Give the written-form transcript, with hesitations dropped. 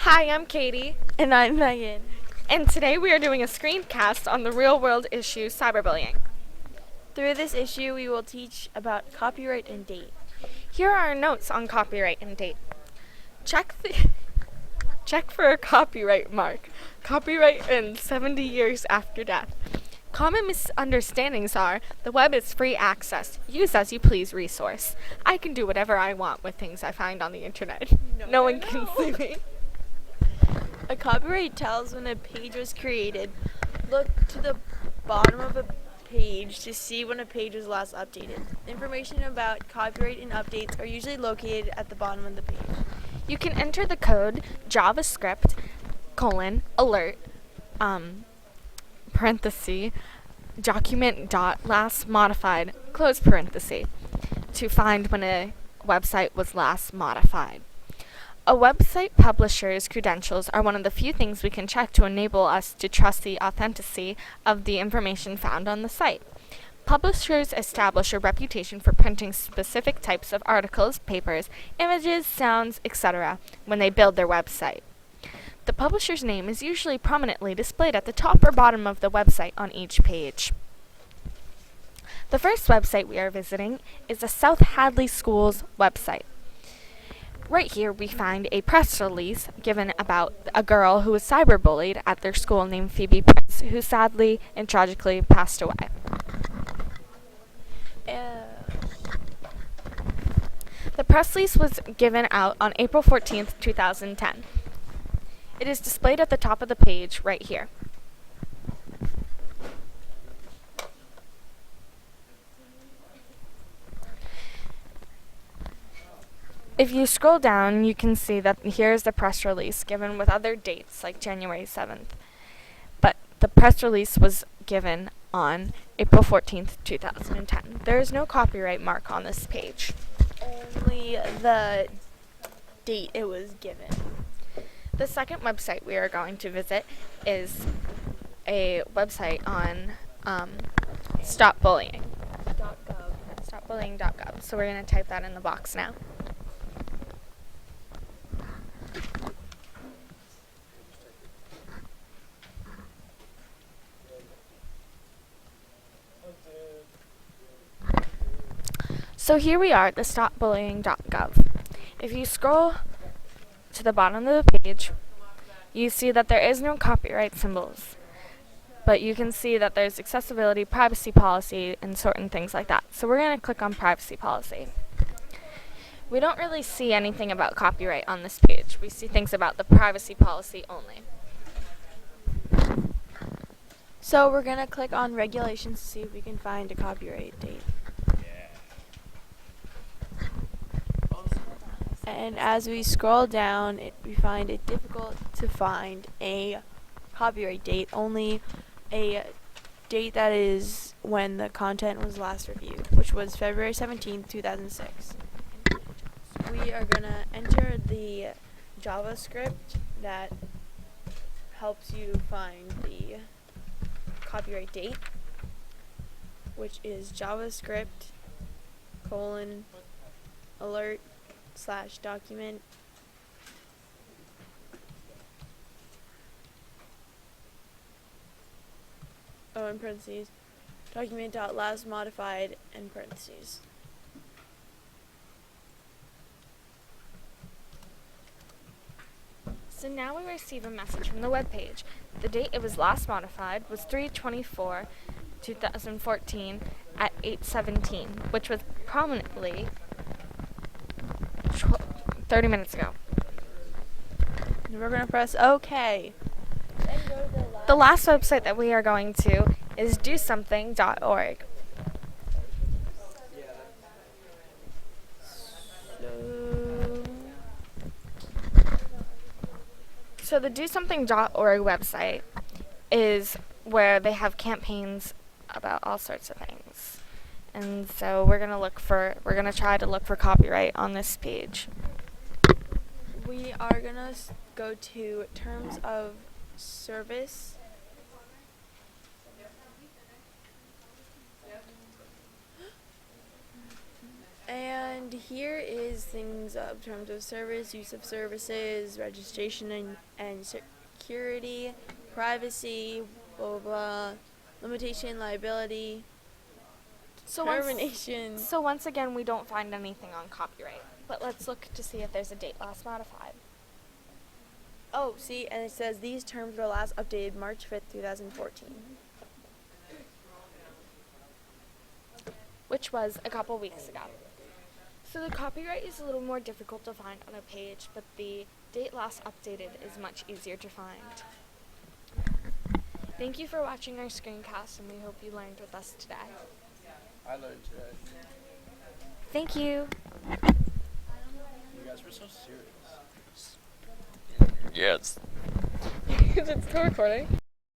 Hi, I'm Katie, And I'm Megan. and today we are doing a screencast on the real world issue cyberbullying. Through this issue, we will teach about copyright and date. Here are our notes on copyright and date. Check for a copyright mark. Copyright ends 70 years after death. Common misunderstandings are the web is free access, use as you please resource. I can do whatever I want with things I find on the internet. No one can sue me. A copyright tells when a page was created. Look to the bottom of a page to see when a page was last updated. Information about copyright and updates are usually located at the bottom of the page. You can enter the code JavaScript alert parenthesis document dot last modified close parenthesis to find when a website was last modified. A website publisher's credentials are one of the few things we can check to enable us to trust the authenticity of the information found on the site. Publishers establish a reputation for printing specific types of articles, papers, images, sounds, etc. when they build their website. The publisher's name is usually prominently displayed at the top or bottom of the website on each page. The first website we are visiting is the South Hadley Schools website. Right here we find a press release given about a girl who was cyberbullied at their school named Phoebe Prince, who sadly and tragically passed away. The press release was given out on April 14th, 2010. It is displayed at the top of the page right here. If you scroll down, you can see that here's the press release given with other dates like January 7th. But the press release was given on April 14th, 2010. There is no copyright mark on this page. Only the date it was given. The second website we are going to visit is a website on Stop Bullying. StopBullying.gov. So we're going to type that in the box now. So here we are at the stopbullying.gov. If you scroll to the bottom of the page, you see that there is no copyright symbols, but you can see that there's accessibility, privacy policy, and certain things like that. So we're going to click on privacy policy. We don't really see anything about copyright on this page. We see things about the privacy policy only. So we're going to click on regulations to see if we can find a copyright date. And as we scroll down, we find it difficult to find a copyright date, only a date that is when the content was last reviewed, which was February 17th, 2006. We are going to enter the JavaScript that helps you find the copyright date, which is JavaScript alert / document in parentheses document dot last modified in parentheses. So now we receive a message from the web page. The date it was last modified was 3/24/2014 at 8:17, which was prominently 30 minutes ago. And we're going to press OK. Then go to The last website that we are going to is dosomething.org. So the dosomething.org website is where they have campaigns about all sorts of things. And so we're going to try to look for copyright on this page. We are going to go to terms of service. And here is things of terms of service, use of services, registration and security, privacy, blah blah blah, limitation, liability, So termination. once again, we don't find anything on copyright. But let's look to see if there's a date last modified. Oh, see, and it says these terms were last updated March 5th, 2014. Which was a couple weeks ago. So the copyright is a little more difficult to find on a page, but the date last updated is much easier to find. Thank you for watching our screencast, and we hope you learned with us today. I learned today. Thank you. You guys were so serious. Yes. Is it still recording?